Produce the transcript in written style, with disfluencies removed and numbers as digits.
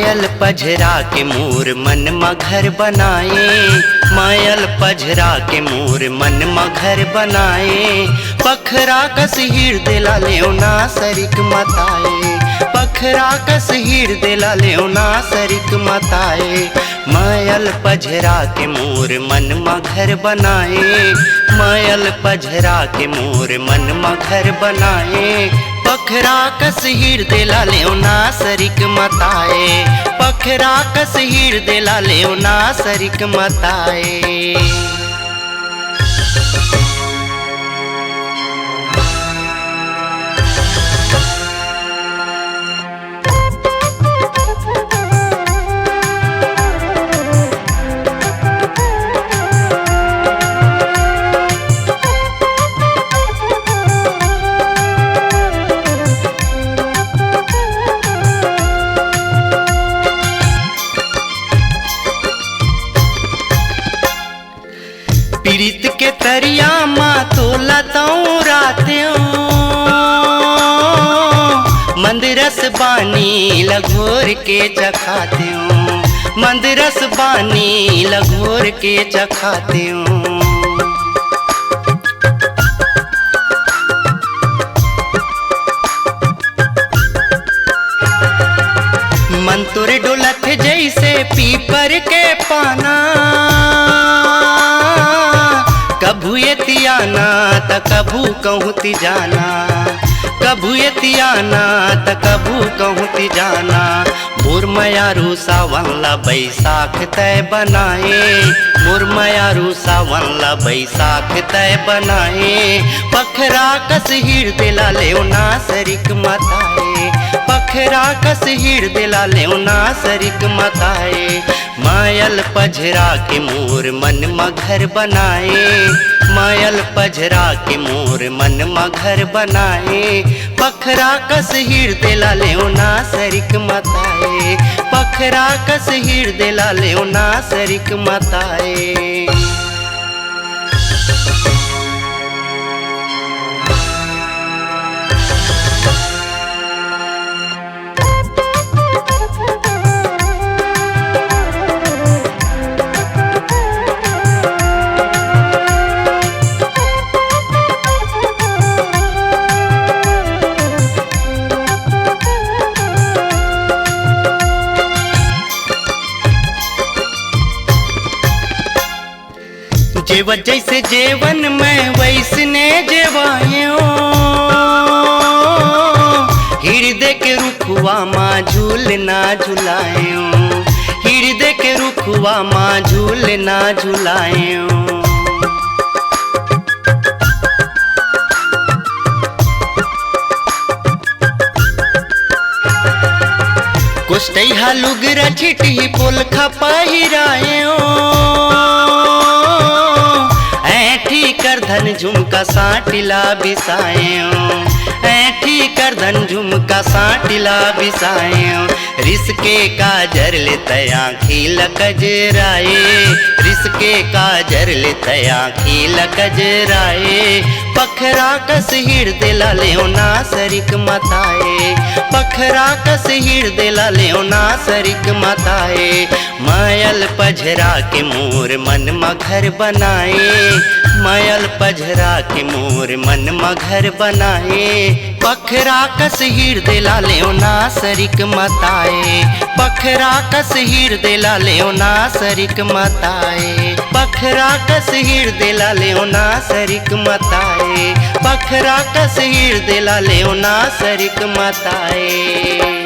मायल पझरा के मोर मन मघर बनाए, मायल पझरा के मोर मन मघर बनाए। पखरा कस हृदय लेना सरिक मताए, पखरा कस हृदय लेना सरिक मताए। मायल पझरा के मोर मन मघर बनाए, मायल पझरा के मोर मन मघर बनाए। पखरा कस हृदय लेना सरिक मताए, पखरा कस हृदय लेना सरिक मताए। पीड़ित के तरिया माँ तो लताऊं रात्यों, मंदरस बानी लघोर के चखात्यों, मंदरस बानी लघोर के चखात्यों। मन तुर डोलत जैसे पीपर के पाना, कभू एतियाना त कभू कहूँ जाना, कभू एतियाना त कभू कहूँ जाना। मुरमयारू सावनला बैसाख तय बनाए, मुरमयारू सावनला बैसाख तय बनाए। पखरा कस हृदय लेना सरिक मताए, पखरा कस हृदय लेना सरिक मताए। मायल पझरा के मोर मन मघर बनाए, मायल पझरा के मोर मन मघर बनाए। पखरा कस हृदय लेना सरिक मताए, पखरा कस हृदय लेना सरिक मताए। जेव जैसे जेवन में वैसने जेवायो, हृदय के रुखवा माँ झूलना झुलायो, हृदय के रुखवा माँ झूलना झुलायो। कुष्टैहा लुगरा छिटी पोल खपाहिरायो, ऐठी कर धन झुमका साटिला बिसायो, ऐठी कर धन झुमका साटिला बिसायो। रिसके काजर ले तया खील कजराए, रिसके काजर ले तया खील कजराए। पखरा कस हृदय लेना सरिक मताए, पखरा कस हृदय लेना सरिक मताए। मायल पझरा के मोर मन मघर बनाए, मायल पझरा के मोर मन मघर बनाए। पखरा कस हृदय लेना सरिक मताए, पखरा कस हृदय लेना सरिक मताए, पखरा कस हृदय लेना सरिक मताए, पखरा कस हृदय लेना सरिक मताए।